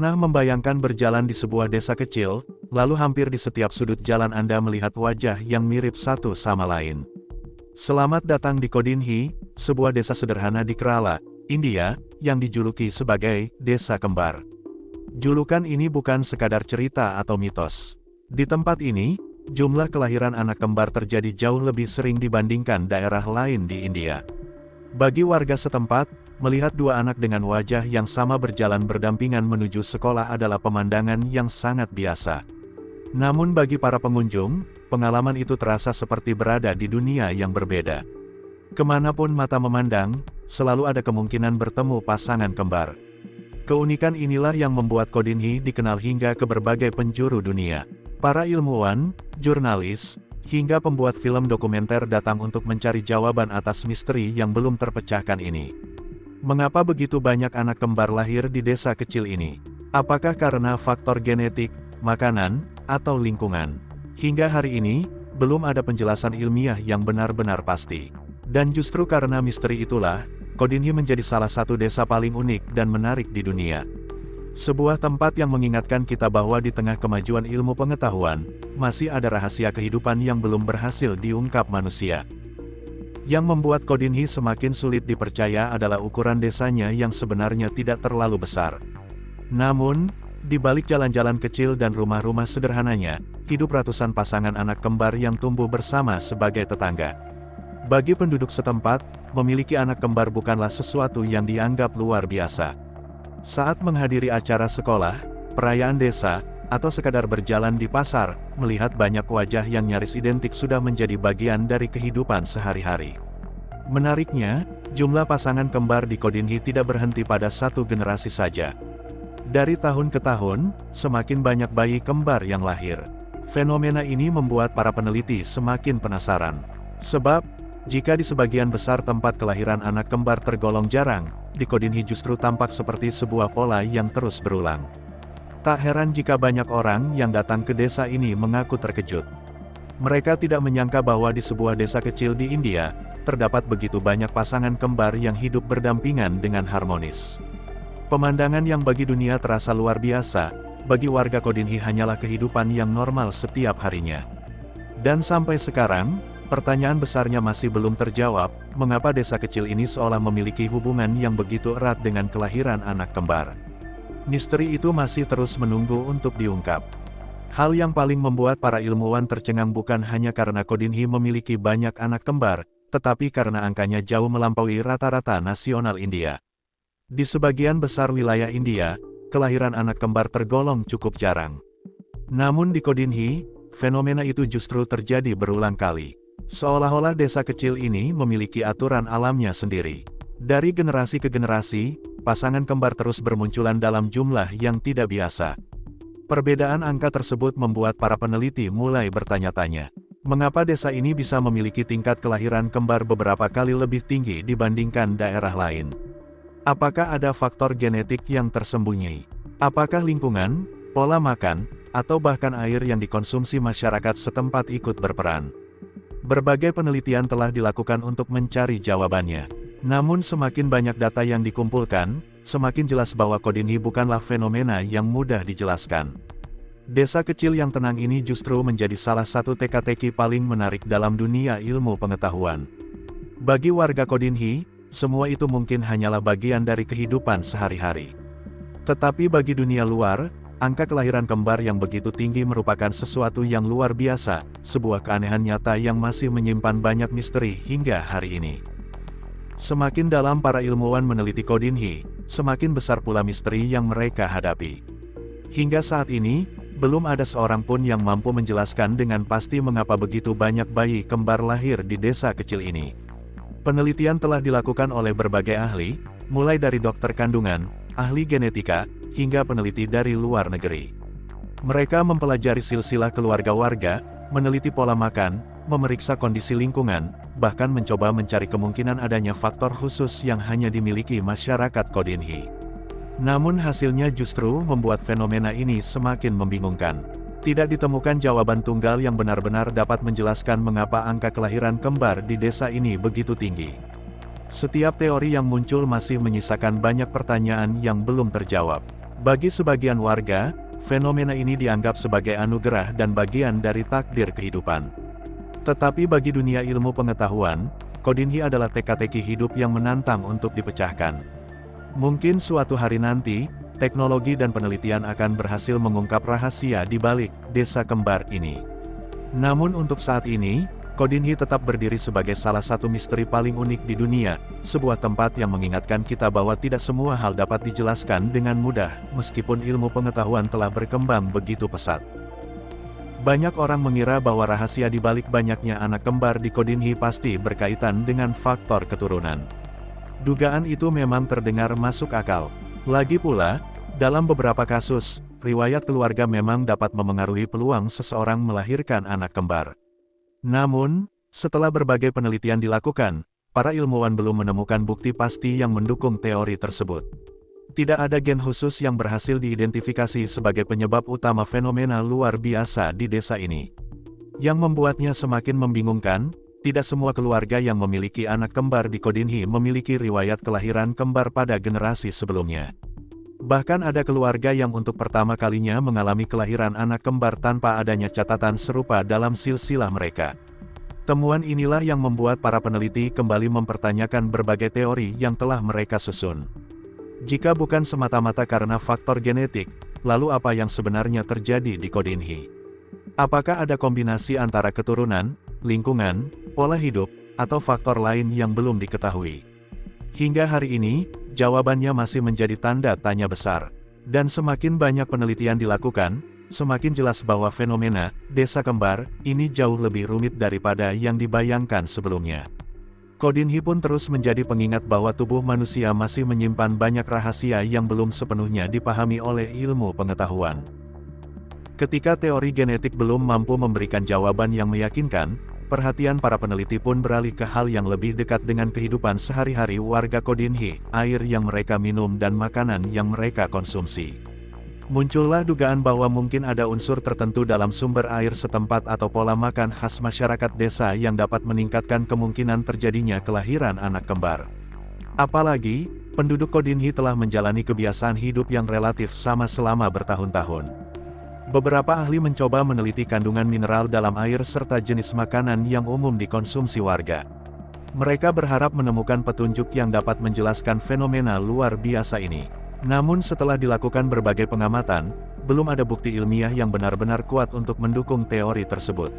Pernah membayangkan berjalan di sebuah desa kecil, lalu hampir di setiap sudut jalan Anda melihat wajah yang mirip satu sama lain. Selamat datang di Kodinhi, sebuah desa sederhana di Kerala, India, yang dijuluki sebagai Desa Kembar. Julukan ini bukan sekadar cerita atau mitos. Di tempat ini, jumlah kelahiran anak kembar terjadi jauh lebih sering dibandingkan daerah lain di India. Bagi warga setempat, melihat dua anak dengan wajah yang sama berjalan berdampingan menuju sekolah adalah pemandangan yang sangat biasa. Namun bagi para pengunjung, pengalaman itu terasa seperti berada di dunia yang berbeda. Kemanapun mata memandang, selalu ada kemungkinan bertemu pasangan kembar. Keunikan inilah yang membuat Kodinhi dikenal hingga ke berbagai penjuru dunia. Para ilmuwan, jurnalis, hingga pembuat film dokumenter datang untuk mencari jawaban atas misteri yang belum terpecahkan ini. Mengapa begitu banyak anak kembar lahir di desa kecil ini? Apakah karena faktor genetik, makanan, atau lingkungan? Hingga hari ini, belum ada penjelasan ilmiah yang benar-benar pasti. Dan justru karena misteri itulah, Kodinhi menjadi salah satu desa paling unik dan menarik di dunia. Sebuah tempat yang mengingatkan kita bahwa di tengah kemajuan ilmu pengetahuan, masih ada rahasia kehidupan yang belum berhasil diungkap manusia. Yang membuat Kodinhi semakin sulit dipercaya adalah ukuran desanya yang sebenarnya tidak terlalu besar. Namun, di balik jalan-jalan kecil dan rumah-rumah sederhananya, hidup ratusan pasangan anak kembar yang tumbuh bersama sebagai tetangga. Bagi penduduk setempat, memiliki anak kembar bukanlah sesuatu yang dianggap luar biasa. Saat menghadiri acara sekolah, perayaan desa, atau sekadar berjalan di pasar, melihat banyak wajah yang nyaris identik sudah menjadi bagian dari kehidupan sehari-hari. Menariknya, jumlah pasangan kembar di Kodinhi tidak berhenti pada satu generasi saja. Dari tahun ke tahun, semakin banyak bayi kembar yang lahir. Fenomena ini membuat para peneliti semakin penasaran. Sebab, jika di sebagian besar tempat kelahiran anak kembar tergolong jarang, di Kodinhi justru tampak seperti sebuah pola yang terus berulang. Tak heran jika banyak orang yang datang ke desa ini mengaku terkejut. Mereka tidak menyangka bahwa di sebuah desa kecil di India, terdapat begitu banyak pasangan kembar yang hidup berdampingan dengan harmonis. Pemandangan yang bagi dunia terasa luar biasa, bagi warga Kodinhi hanyalah kehidupan yang normal setiap harinya. Dan sampai sekarang, pertanyaan besarnya masih belum terjawab, mengapa desa kecil ini seolah memiliki hubungan yang begitu erat dengan kelahiran anak kembar. Misteri itu masih terus menunggu untuk diungkap. Hal yang paling membuat para ilmuwan tercengang bukan hanya karena Kodinhi memiliki banyak anak kembar, tetapi karena angkanya jauh melampaui rata-rata nasional India. Di sebagian besar wilayah India, kelahiran anak kembar tergolong cukup jarang. Namun di Kodinhi, fenomena itu justru terjadi berulang kali. Seolah-olah desa kecil ini memiliki aturan alamnya sendiri. Dari generasi ke generasi, pasangan kembar terus bermunculan dalam jumlah yang tidak biasa. Perbedaan angka tersebut membuat para peneliti mulai bertanya-tanya. Mengapa desa ini bisa memiliki tingkat kelahiran kembar beberapa kali lebih tinggi dibandingkan daerah lain? Apakah ada faktor genetik yang tersembunyi? Apakah lingkungan, pola makan, atau bahkan air yang dikonsumsi masyarakat setempat ikut berperan? Berbagai penelitian telah dilakukan untuk mencari jawabannya. Namun semakin banyak data yang dikumpulkan, semakin jelas bahwa Kodinhi bukanlah fenomena yang mudah dijelaskan. Desa kecil yang tenang ini justru menjadi salah satu teka-teki paling menarik dalam dunia ilmu pengetahuan. Bagi warga Kodinhi, semua itu mungkin hanyalah bagian dari kehidupan sehari-hari. Tetapi bagi dunia luar, angka kelahiran kembar yang begitu tinggi merupakan sesuatu yang luar biasa, sebuah keanehan nyata yang masih menyimpan banyak misteri hingga hari ini. Semakin dalam para ilmuwan meneliti Kodinhi, semakin besar pula misteri yang mereka hadapi. Hingga saat ini, belum ada seorang pun yang mampu menjelaskan dengan pasti mengapa begitu banyak bayi kembar lahir di desa kecil ini. Penelitian telah dilakukan oleh berbagai ahli, mulai dari dokter kandungan, ahli genetika, hingga peneliti dari luar negeri. Mereka mempelajari silsilah keluarga warga, meneliti pola makan, memeriksa kondisi lingkungan, bahkan mencoba mencari kemungkinan adanya faktor khusus yang hanya dimiliki masyarakat Kodinhi. Namun hasilnya justru membuat fenomena ini semakin membingungkan. Tidak ditemukan jawaban tunggal yang benar-benar dapat menjelaskan mengapa angka kelahiran kembar di desa ini begitu tinggi. Setiap teori yang muncul masih menyisakan banyak pertanyaan yang belum terjawab. Bagi sebagian warga, fenomena ini dianggap sebagai anugerah dan bagian dari takdir kehidupan. Tetapi bagi dunia ilmu pengetahuan, Kodinhi adalah teka-teki hidup yang menantang untuk dipecahkan. Mungkin suatu hari nanti, teknologi dan penelitian akan berhasil mengungkap rahasia di balik desa kembar ini. Namun untuk saat ini, Kodinhi tetap berdiri sebagai salah satu misteri paling unik di dunia, sebuah tempat yang mengingatkan kita bahwa tidak semua hal dapat dijelaskan dengan mudah, meskipun ilmu pengetahuan telah berkembang begitu pesat. Banyak orang mengira bahwa rahasia di balik banyaknya anak kembar di Kodinhi pasti berkaitan dengan faktor keturunan. Dugaan itu memang terdengar masuk akal. Lagi pula, dalam beberapa kasus, riwayat keluarga memang dapat memengaruhi peluang seseorang melahirkan anak kembar. Namun, setelah berbagai penelitian dilakukan, para ilmuwan belum menemukan bukti pasti yang mendukung teori tersebut. Tidak ada gen khusus yang berhasil diidentifikasi sebagai penyebab utama fenomena luar biasa di desa ini. Yang membuatnya semakin membingungkan, tidak semua keluarga yang memiliki anak kembar di Kodinhi memiliki riwayat kelahiran kembar pada generasi sebelumnya. Bahkan ada keluarga yang untuk pertama kalinya mengalami kelahiran anak kembar tanpa adanya catatan serupa dalam silsilah mereka. Temuan inilah yang membuat para peneliti kembali mempertanyakan berbagai teori yang telah mereka susun. Jika bukan semata-mata karena faktor genetik, lalu apa yang sebenarnya terjadi di Kodinhi? Apakah ada kombinasi antara keturunan, lingkungan, pola hidup, atau faktor lain yang belum diketahui? Hingga hari ini, jawabannya masih menjadi tanda tanya besar. Dan semakin banyak penelitian dilakukan, semakin jelas bahwa fenomena desa kembar ini jauh lebih rumit daripada yang dibayangkan sebelumnya. Kodinhi pun terus menjadi pengingat bahwa tubuh manusia masih menyimpan banyak rahasia yang belum sepenuhnya dipahami oleh ilmu pengetahuan. Ketika teori genetik belum mampu memberikan jawaban yang meyakinkan, perhatian para peneliti pun beralih ke hal yang lebih dekat dengan kehidupan sehari-hari warga Kodinhi, air yang mereka minum dan makanan yang mereka konsumsi. Muncullah dugaan bahwa mungkin ada unsur tertentu dalam sumber air setempat atau pola makan khas masyarakat desa yang dapat meningkatkan kemungkinan terjadinya kelahiran anak kembar. Apalagi, penduduk Kodinhi telah menjalani kebiasaan hidup yang relatif sama selama bertahun-tahun. Beberapa ahli mencoba meneliti kandungan mineral dalam air serta jenis makanan yang umum dikonsumsi warga. Mereka berharap menemukan petunjuk yang dapat menjelaskan fenomena luar biasa ini. Namun setelah dilakukan berbagai pengamatan, belum ada bukti ilmiah yang benar-benar kuat untuk mendukung teori tersebut.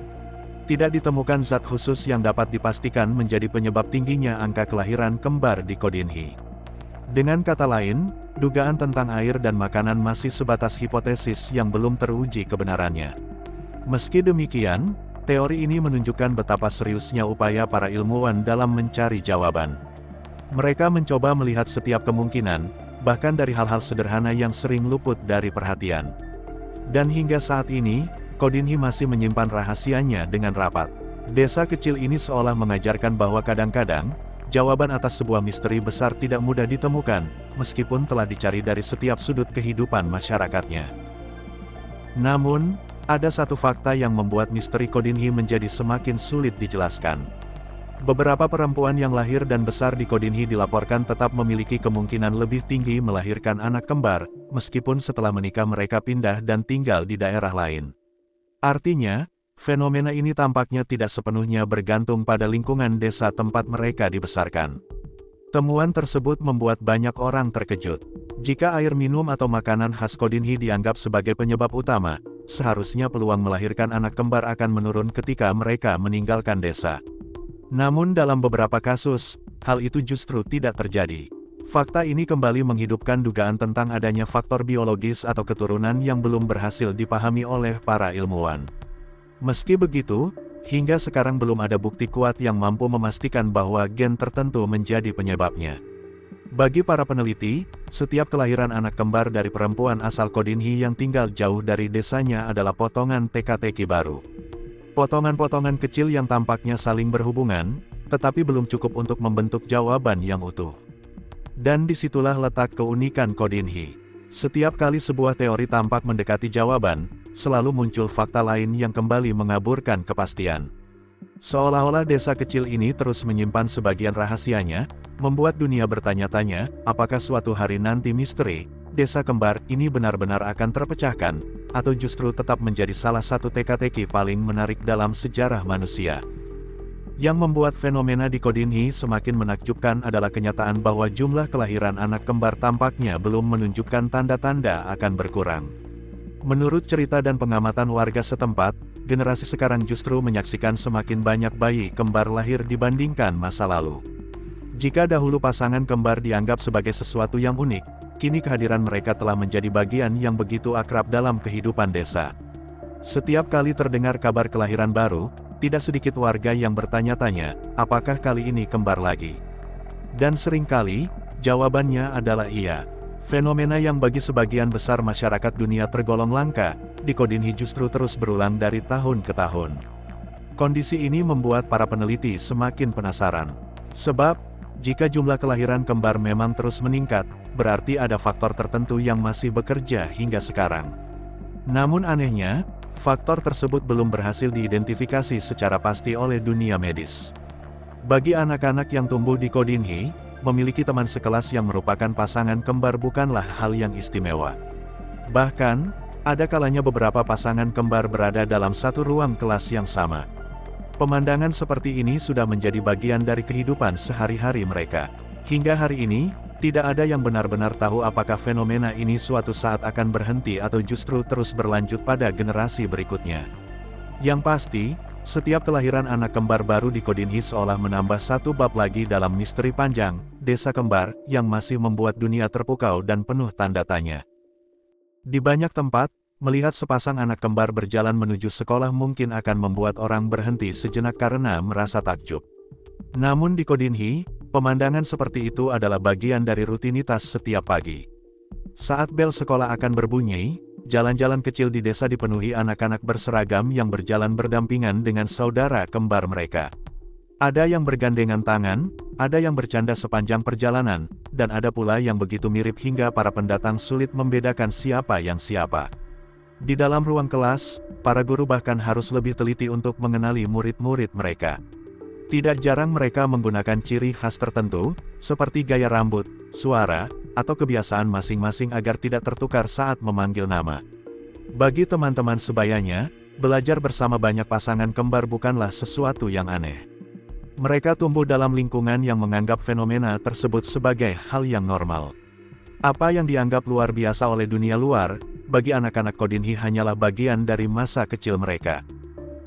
Tidak ditemukan zat khusus yang dapat dipastikan menjadi penyebab tingginya angka kelahiran kembar di Kodinhi. Dengan kata lain, dugaan tentang air dan makanan masih sebatas hipotesis yang belum teruji kebenarannya. Meski demikian, teori ini menunjukkan betapa seriusnya upaya para ilmuwan dalam mencari jawaban. Mereka mencoba melihat setiap kemungkinan, bahkan dari hal-hal sederhana yang sering luput dari perhatian. Dan hingga saat ini, Kodinhi masih menyimpan rahasianya dengan rapat. Desa kecil ini seolah mengajarkan bahwa kadang-kadang, jawaban atas sebuah misteri besar tidak mudah ditemukan, meskipun telah dicari dari setiap sudut kehidupan masyarakatnya. Namun, ada satu fakta yang membuat misteri Kodinhi menjadi semakin sulit dijelaskan. Beberapa perempuan yang lahir dan besar di Kodinhi dilaporkan tetap memiliki kemungkinan lebih tinggi melahirkan anak kembar, meskipun setelah menikah mereka pindah dan tinggal di daerah lain. Artinya, fenomena ini tampaknya tidak sepenuhnya bergantung pada lingkungan desa tempat mereka dibesarkan. Temuan tersebut membuat banyak orang terkejut. Jika air minum atau makanan khas Kodinhi dianggap sebagai penyebab utama, seharusnya peluang melahirkan anak kembar akan menurun ketika mereka meninggalkan desa. Namun dalam beberapa kasus, hal itu justru tidak terjadi. Fakta ini kembali menghidupkan dugaan tentang adanya faktor biologis atau keturunan yang belum berhasil dipahami oleh para ilmuwan. Meski begitu, hingga sekarang belum ada bukti kuat yang mampu memastikan bahwa gen tertentu menjadi penyebabnya. Bagi para peneliti, setiap kelahiran anak kembar dari perempuan asal Kodinhi yang tinggal jauh dari desanya adalah potongan teka-teki baru. Potongan-potongan kecil yang tampaknya saling berhubungan, tetapi belum cukup untuk membentuk jawaban yang utuh. Dan disitulah letak keunikan Kodinhi. Setiap kali sebuah teori tampak mendekati jawaban, selalu muncul fakta lain yang kembali mengaburkan kepastian. Seolah-olah desa kecil ini terus menyimpan sebagian rahasianya, membuat dunia bertanya-tanya, apakah suatu hari nanti misteri desa kembar ini benar-benar akan terpecahkan, atau justru tetap menjadi salah satu teka-teki paling menarik dalam sejarah manusia. Yang membuat fenomena di Kodinhi semakin menakjubkan adalah kenyataan bahwa jumlah kelahiran anak kembar tampaknya belum menunjukkan tanda-tanda akan berkurang. Menurut cerita dan pengamatan warga setempat, generasi sekarang justru menyaksikan semakin banyak bayi kembar lahir dibandingkan masa lalu. Jika dahulu pasangan kembar dianggap sebagai sesuatu yang unik, kini kehadiran mereka telah menjadi bagian yang begitu akrab dalam kehidupan desa. Setiap kali terdengar kabar kelahiran baru, tidak sedikit warga yang bertanya-tanya, apakah kali ini kembar lagi? Dan seringkali, jawabannya adalah iya. Fenomena yang bagi sebagian besar masyarakat dunia tergolong langka, di Kodinhi justru terus berulang dari tahun ke tahun. Kondisi ini membuat para peneliti semakin penasaran. Sebab, jika jumlah kelahiran kembar memang terus meningkat, berarti ada faktor tertentu yang masih bekerja hingga sekarang. Namun anehnya, faktor tersebut belum berhasil diidentifikasi secara pasti oleh dunia medis. Bagi anak-anak yang tumbuh di Kodinhi, memiliki teman sekelas yang merupakan pasangan kembar bukanlah hal yang istimewa. Bahkan, ada kalanya beberapa pasangan kembar berada dalam satu ruang kelas yang sama. Pemandangan seperti ini sudah menjadi bagian dari kehidupan sehari-hari mereka. Hingga hari ini, tidak ada yang benar-benar tahu apakah fenomena ini suatu saat akan berhenti atau justru terus berlanjut pada generasi berikutnya. Yang pasti, setiap kelahiran anak kembar baru di Kodinhi seolah menambah satu bab lagi dalam misteri panjang, desa kembar, yang masih membuat dunia terpukau dan penuh tanda tanya. Di banyak tempat, melihat sepasang anak kembar berjalan menuju sekolah mungkin akan membuat orang berhenti sejenak karena merasa takjub. Namun di Kodinhi, pemandangan seperti itu adalah bagian dari rutinitas setiap pagi. Saat bel sekolah akan berbunyi, jalan-jalan kecil di desa dipenuhi anak-anak berseragam yang berjalan berdampingan dengan saudara kembar mereka. Ada yang bergandengan tangan, ada yang bercanda sepanjang perjalanan, dan ada pula yang begitu mirip hingga para pendatang sulit membedakan siapa yang siapa. Di dalam ruang kelas, para guru bahkan harus lebih teliti untuk mengenali murid-murid mereka. Tidak jarang mereka menggunakan ciri khas tertentu, seperti gaya rambut, suara, atau kebiasaan masing-masing agar tidak tertukar saat memanggil nama. Bagi teman-teman sebayanya, belajar bersama banyak pasangan kembar bukanlah sesuatu yang aneh. Mereka tumbuh dalam lingkungan yang menganggap fenomena tersebut sebagai hal yang normal. Apa yang dianggap luar biasa oleh dunia luar, bagi anak-anak Kodinhi hanyalah bagian dari masa kecil mereka.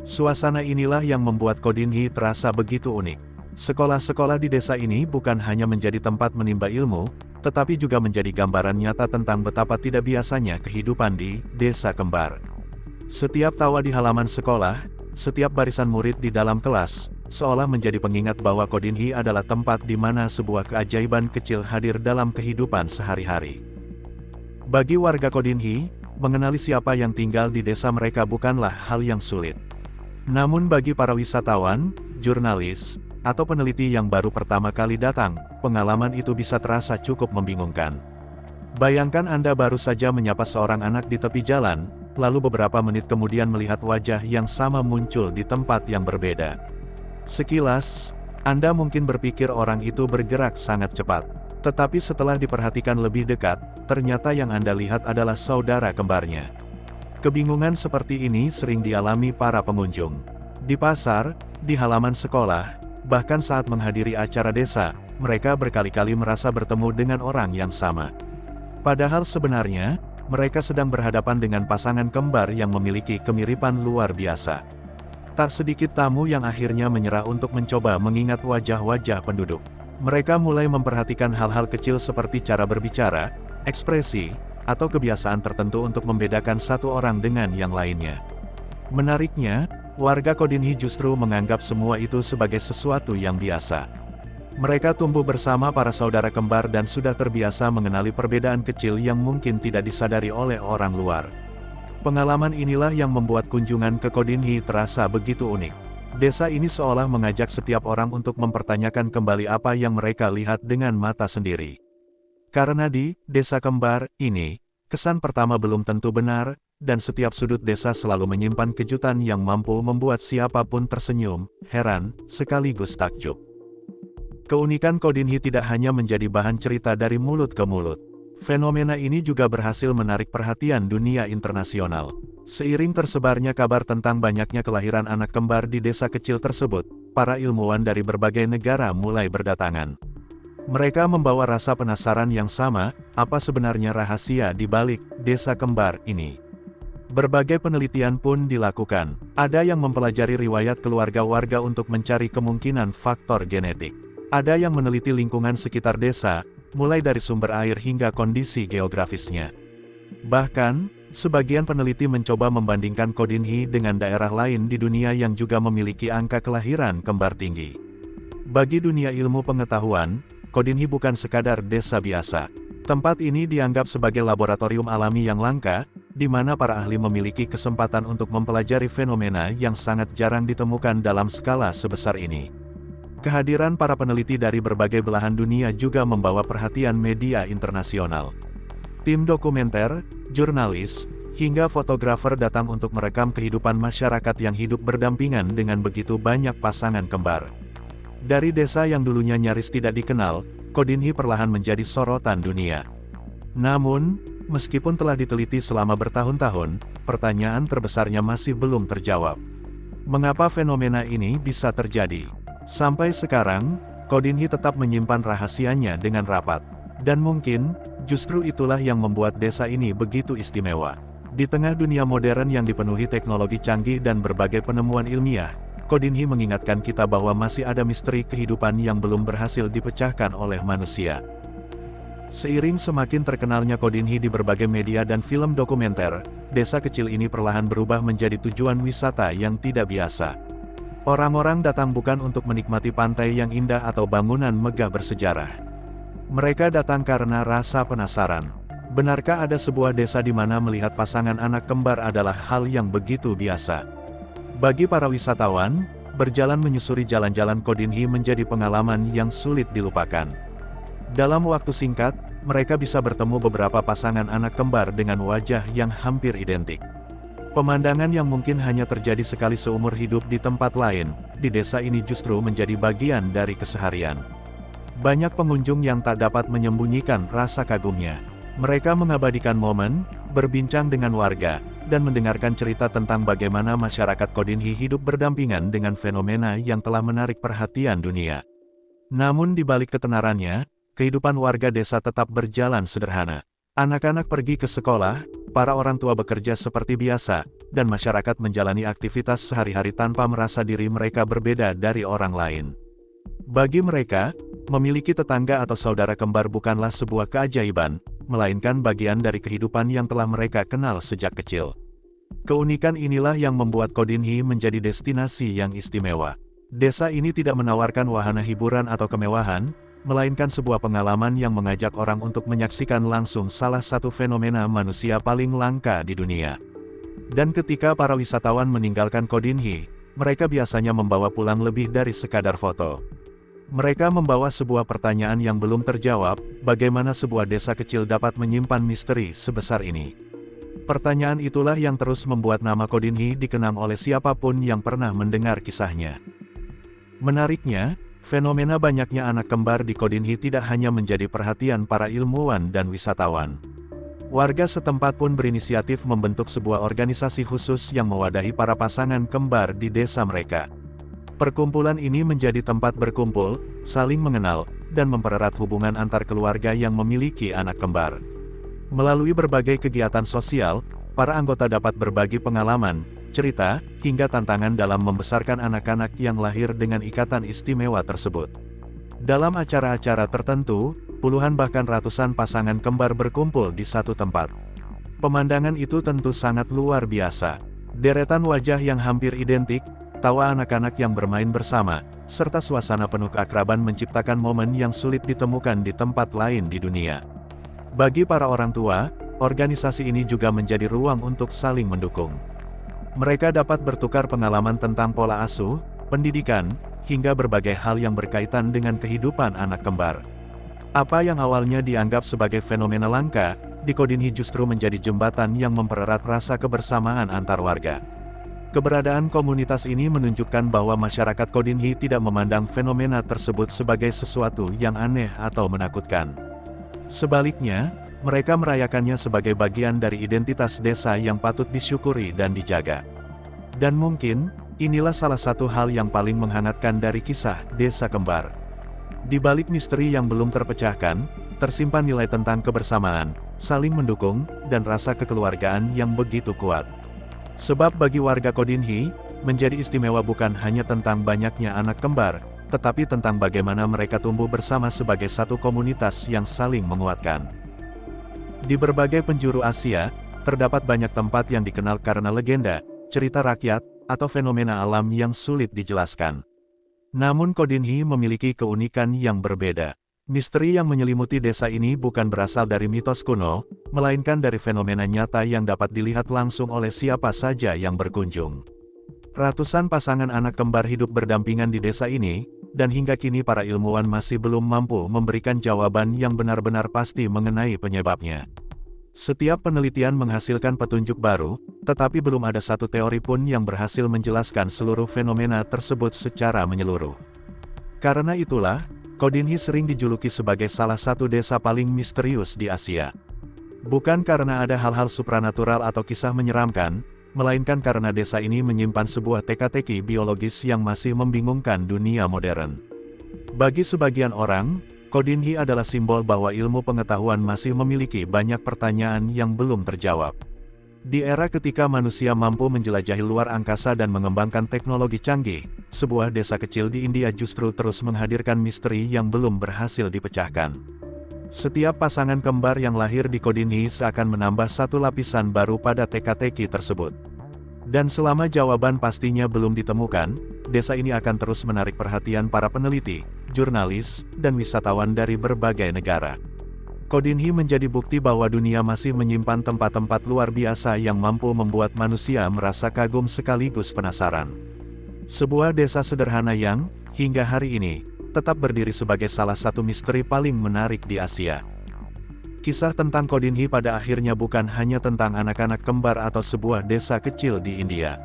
Suasana inilah yang membuat Kodinhi terasa begitu unik. Sekolah-sekolah di desa ini bukan hanya menjadi tempat menimba ilmu, tetapi juga menjadi gambaran nyata tentang betapa tidak biasanya kehidupan di desa kembar. Setiap tawa di halaman sekolah, setiap barisan murid di dalam kelas, seolah menjadi pengingat bahwa Kodinhi adalah tempat di mana sebuah keajaiban kecil hadir dalam kehidupan sehari-hari. Bagi warga Kodinhi, mengenali siapa yang tinggal di desa mereka bukanlah hal yang sulit. Namun bagi para wisatawan, jurnalis, atau peneliti yang baru pertama kali datang, pengalaman itu bisa terasa cukup membingungkan. Bayangkan Anda baru saja menyapa seorang anak di tepi jalan, lalu beberapa menit kemudian melihat wajah yang sama muncul di tempat yang berbeda. Sekilas, Anda mungkin berpikir orang itu bergerak sangat cepat. Tetapi setelah diperhatikan lebih dekat, ternyata yang Anda lihat adalah saudara kembarnya. Kebingungan seperti ini sering dialami para pengunjung. Di pasar, di halaman sekolah, bahkan saat menghadiri acara desa, mereka berkali-kali merasa bertemu dengan orang yang sama. Padahal sebenarnya, mereka sedang berhadapan dengan pasangan kembar yang memiliki kemiripan luar biasa. Tak sedikit tamu yang akhirnya menyerah untuk mencoba mengingat wajah-wajah penduduk. Mereka mulai memperhatikan hal-hal kecil seperti cara berbicara, ekspresi, atau kebiasaan tertentu untuk membedakan satu orang dengan yang lainnya. Menariknya, warga Kodinhi justru menganggap semua itu sebagai sesuatu yang biasa. Mereka tumbuh bersama para saudara kembar dan sudah terbiasa mengenali perbedaan kecil yang mungkin tidak disadari oleh orang luar. Pengalaman inilah yang membuat kunjungan ke Kodinhi terasa begitu unik. Desa ini seolah mengajak setiap orang untuk mempertanyakan kembali apa yang mereka lihat dengan mata sendiri. Karena di desa kembar ini, kesan pertama belum tentu benar, dan setiap sudut desa selalu menyimpan kejutan yang mampu membuat siapapun tersenyum, heran, sekaligus takjub. Keunikan Kodinhi tidak hanya menjadi bahan cerita dari mulut ke mulut. Fenomena ini juga berhasil menarik perhatian dunia internasional. Seiring tersebarnya kabar tentang banyaknya kelahiran anak kembar di desa kecil tersebut, para ilmuwan dari berbagai negara mulai berdatangan. Mereka membawa rasa penasaran yang sama, apa sebenarnya rahasia di balik desa kembar ini. Berbagai penelitian pun dilakukan. Ada yang mempelajari riwayat keluarga warga untuk mencari kemungkinan faktor genetik. Ada yang meneliti lingkungan sekitar desa, mulai dari sumber air hingga kondisi geografisnya. Bahkan, sebagian peneliti mencoba membandingkan Kodinhi dengan daerah lain di dunia yang juga memiliki angka kelahiran kembar tinggi. Bagi dunia ilmu pengetahuan, Kodinhi bukan sekadar desa biasa. Tempat ini dianggap sebagai laboratorium alami yang langka, di mana para ahli memiliki kesempatan untuk mempelajari fenomena yang sangat jarang ditemukan dalam skala sebesar ini. Kehadiran para peneliti dari berbagai belahan dunia juga membawa perhatian media internasional. Tim dokumenter, jurnalis, hingga fotografer datang untuk merekam kehidupan masyarakat yang hidup berdampingan dengan begitu banyak pasangan kembar. Dari desa yang dulunya nyaris tidak dikenal, Kodinhi perlahan menjadi sorotan dunia. Namun, meskipun telah diteliti selama bertahun-tahun, pertanyaan terbesarnya masih belum terjawab. Mengapa fenomena ini bisa terjadi? Sampai sekarang, Kodinhi tetap menyimpan rahasianya dengan rapat. Dan mungkin, justru itulah yang membuat desa ini begitu istimewa. Di tengah dunia modern yang dipenuhi teknologi canggih dan berbagai penemuan ilmiah, Kodinhi mengingatkan kita bahwa masih ada misteri kehidupan yang belum berhasil dipecahkan oleh manusia. Seiring semakin terkenalnya Kodinhi di berbagai media dan film dokumenter, desa kecil ini perlahan berubah menjadi tujuan wisata yang tidak biasa. Orang-orang datang bukan untuk menikmati pantai yang indah atau bangunan megah bersejarah. Mereka datang karena rasa penasaran. Benarkah ada sebuah desa di mana melihat pasangan anak kembar adalah hal yang begitu biasa? Bagi para wisatawan, berjalan menyusuri jalan-jalan Kodinhi menjadi pengalaman yang sulit dilupakan. Dalam waktu singkat, mereka bisa bertemu beberapa pasangan anak kembar dengan wajah yang hampir identik. Pemandangan yang mungkin hanya terjadi sekali seumur hidup di tempat lain, di desa ini justru menjadi bagian dari keseharian. Banyak pengunjung yang tak dapat menyembunyikan rasa kagumnya. Mereka mengabadikan momen, berbincang dengan warga, dan mendengarkan cerita tentang bagaimana masyarakat Kodinhi hidup berdampingan dengan fenomena yang telah menarik perhatian dunia. Namun di balik ketenarannya, kehidupan warga desa tetap berjalan sederhana. Anak-anak pergi ke sekolah, para orang tua bekerja seperti biasa, dan masyarakat menjalani aktivitas sehari-hari tanpa merasa diri mereka berbeda dari orang lain. Bagi mereka, memiliki tetangga atau saudara kembar bukanlah sebuah keajaiban, melainkan bagian dari kehidupan yang telah mereka kenal sejak kecil. Keunikan inilah yang membuat Kodinhi menjadi destinasi yang istimewa. Desa ini tidak menawarkan wahana hiburan atau kemewahan, melainkan sebuah pengalaman yang mengajak orang untuk menyaksikan langsung salah satu fenomena manusia paling langka di dunia. Dan ketika para wisatawan meninggalkan Kodinhi, mereka biasanya membawa pulang lebih dari sekadar foto. Mereka membawa sebuah pertanyaan yang belum terjawab, bagaimana sebuah desa kecil dapat menyimpan misteri sebesar ini. Pertanyaan itulah yang terus membuat nama Kodinhi dikenang oleh siapapun yang pernah mendengar kisahnya. Menariknya, fenomena banyaknya anak kembar di Kodinhi tidak hanya menjadi perhatian para ilmuwan dan wisatawan. Warga setempat pun berinisiatif membentuk sebuah organisasi khusus yang mewadahi para pasangan kembar di desa mereka. Perkumpulan ini menjadi tempat berkumpul, saling mengenal, dan mempererat hubungan antar keluarga yang memiliki anak kembar. Melalui berbagai kegiatan sosial, para anggota dapat berbagi pengalaman, cerita, hingga tantangan dalam membesarkan anak-anak yang lahir dengan ikatan istimewa tersebut. Dalam acara-acara tertentu, puluhan bahkan ratusan pasangan kembar berkumpul di satu tempat. Pemandangan itu tentu sangat luar biasa. Deretan wajah yang hampir identik, tawa anak-anak yang bermain bersama, serta suasana penuh keakraban menciptakan momen yang sulit ditemukan di tempat lain di dunia. Bagi para orang tua, organisasi ini juga menjadi ruang untuk saling mendukung. Mereka dapat bertukar pengalaman tentang pola asuh, pendidikan, hingga berbagai hal yang berkaitan dengan kehidupan anak kembar. Apa yang awalnya dianggap sebagai fenomena langka, di Kodinhi justru menjadi jembatan yang mempererat rasa kebersamaan antar warga. Keberadaan komunitas ini menunjukkan bahwa masyarakat Kodinhi tidak memandang fenomena tersebut sebagai sesuatu yang aneh atau menakutkan. Sebaliknya, Mereka merayakannya sebagai bagian dari identitas desa yang patut disyukuri dan dijaga. Dan mungkin, inilah salah satu hal yang paling menghangatkan dari kisah Desa Kembar. Di balik misteri yang belum terpecahkan, tersimpan nilai tentang kebersamaan, saling mendukung, dan rasa kekeluargaan yang begitu kuat. Sebab bagi warga Kodinhi, menjadi istimewa bukan hanya tentang banyaknya anak kembar, tetapi tentang bagaimana mereka tumbuh bersama sebagai satu komunitas yang saling menguatkan. Di berbagai penjuru Asia, terdapat banyak tempat yang dikenal karena legenda, cerita rakyat, atau fenomena alam yang sulit dijelaskan. Namun Kodinhi memiliki keunikan yang berbeda. Misteri yang menyelimuti desa ini bukan berasal dari mitos kuno, melainkan dari fenomena nyata yang dapat dilihat langsung oleh siapa saja yang berkunjung. Ratusan pasangan anak kembar hidup berdampingan di desa ini, dan hingga kini para ilmuwan masih belum mampu memberikan jawaban yang benar-benar pasti mengenai penyebabnya. Setiap penelitian menghasilkan petunjuk baru, tetapi belum ada satu teori pun yang berhasil menjelaskan seluruh fenomena tersebut secara menyeluruh. Karena itulah, Kodinhi sering dijuluki sebagai salah satu desa paling misterius di Asia. Bukan karena ada hal-hal supranatural atau kisah menyeramkan, melainkan karena desa ini menyimpan sebuah teka-teki biologis yang masih membingungkan dunia modern. Bagi sebagian orang, Kodinhi adalah simbol bahwa ilmu pengetahuan masih memiliki banyak pertanyaan yang belum terjawab. Di era ketika manusia mampu menjelajahi luar angkasa dan mengembangkan teknologi canggih, sebuah desa kecil di India justru terus menghadirkan misteri yang belum berhasil dipecahkan. Setiap pasangan kembar yang lahir di Kodinhi seakan menambah satu lapisan baru pada teka-teki tersebut. Dan selama jawaban pastinya belum ditemukan, desa ini akan terus menarik perhatian para peneliti, jurnalis, dan wisatawan dari berbagai negara. Kodinhi menjadi bukti bahwa dunia masih menyimpan tempat-tempat luar biasa yang mampu membuat manusia merasa kagum sekaligus penasaran. Sebuah desa sederhana yang, hingga hari ini, tetap berdiri sebagai salah satu misteri paling menarik di Asia. Kisah tentang Kodinhi pada akhirnya bukan hanya tentang anak-anak kembar atau sebuah desa kecil di India.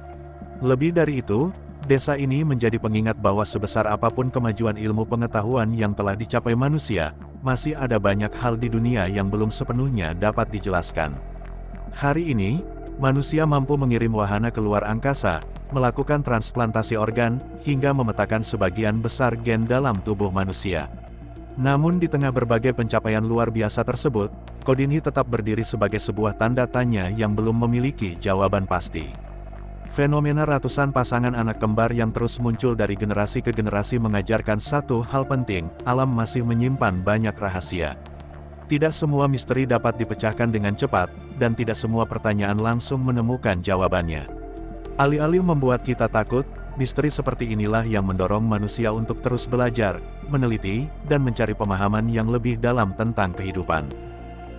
Lebih dari itu, desa ini menjadi pengingat bahwa sebesar apapun kemajuan ilmu pengetahuan yang telah dicapai manusia, masih ada banyak hal di dunia yang belum sepenuhnya dapat dijelaskan. Hari ini, manusia mampu mengirim wahana ke luar angkasa, melakukan transplantasi organ, hingga memetakan sebagian besar gen dalam tubuh manusia. Namun di tengah berbagai pencapaian luar biasa tersebut, Kodinhi tetap berdiri sebagai sebuah tanda tanya yang belum memiliki jawaban pasti. Fenomena ratusan pasangan anak kembar yang terus muncul dari generasi ke generasi mengajarkan satu hal penting, alam masih menyimpan banyak rahasia. Tidak semua misteri dapat dipecahkan dengan cepat, dan tidak semua pertanyaan langsung menemukan jawabannya. Alih-alih membuat kita takut, misteri seperti inilah yang mendorong manusia untuk terus belajar, meneliti, dan mencari pemahaman yang lebih dalam tentang kehidupan.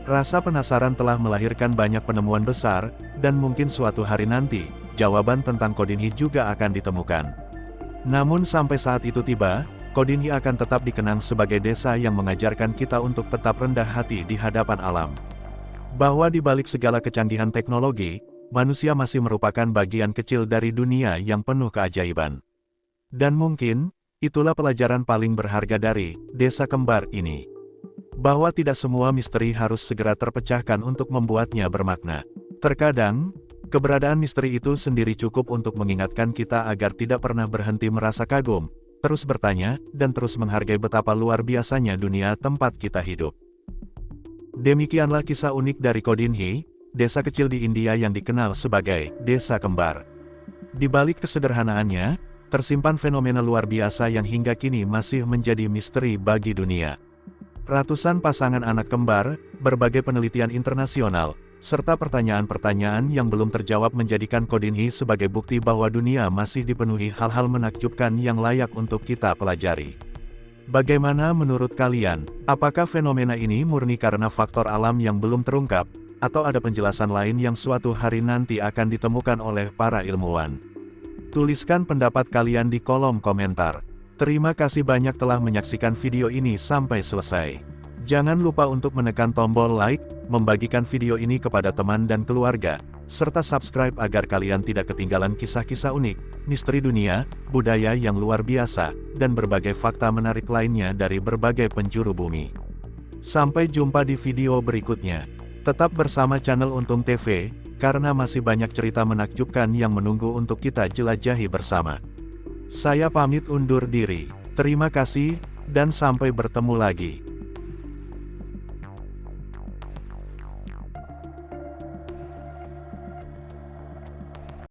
Rasa penasaran telah melahirkan banyak penemuan besar, dan mungkin suatu hari nanti, jawaban tentang Kodinhi juga akan ditemukan. Namun sampai saat itu tiba, Kodinhi akan tetap dikenang sebagai desa yang mengajarkan kita untuk tetap rendah hati di hadapan alam. Bahwa di balik segala kecanggihan teknologi, manusia masih merupakan bagian kecil dari dunia yang penuh keajaiban. Dan mungkin, itulah pelajaran paling berharga dari Desa Kembar ini. Bahwa tidak semua misteri harus segera terpecahkan untuk membuatnya bermakna. Terkadang, keberadaan misteri itu sendiri cukup untuk mengingatkan kita agar tidak pernah berhenti merasa kagum, terus bertanya, dan terus menghargai betapa luar biasanya dunia tempat kita hidup. Demikianlah kisah unik dari Kodinhi, desa kecil di India yang dikenal sebagai Desa Kembar. Di balik kesederhanaannya, tersimpan fenomena luar biasa yang hingga kini masih menjadi misteri bagi dunia. Ratusan pasangan anak kembar, berbagai penelitian internasional, serta pertanyaan-pertanyaan yang belum terjawab menjadikan Kodinhi sebagai bukti bahwa dunia masih dipenuhi hal-hal menakjubkan yang layak untuk kita pelajari. Bagaimana menurut kalian? Apakah fenomena ini murni karena faktor alam yang belum terungkap, atau ada penjelasan lain yang suatu hari nanti akan ditemukan oleh para ilmuwan? Tuliskan pendapat kalian di kolom komentar. Terima kasih banyak telah menyaksikan video ini sampai selesai. Jangan lupa untuk menekan tombol like, membagikan video ini kepada teman dan keluarga, serta subscribe agar kalian tidak ketinggalan kisah-kisah unik, misteri dunia, budaya yang luar biasa, dan berbagai fakta menarik lainnya dari berbagai penjuru bumi. Sampai jumpa di video berikutnya. Tetap bersama channel Untung TV, karena masih banyak cerita menakjubkan yang menunggu untuk kita jelajahi bersama. Saya pamit undur diri. Terima kasih, dan sampai bertemu lagi.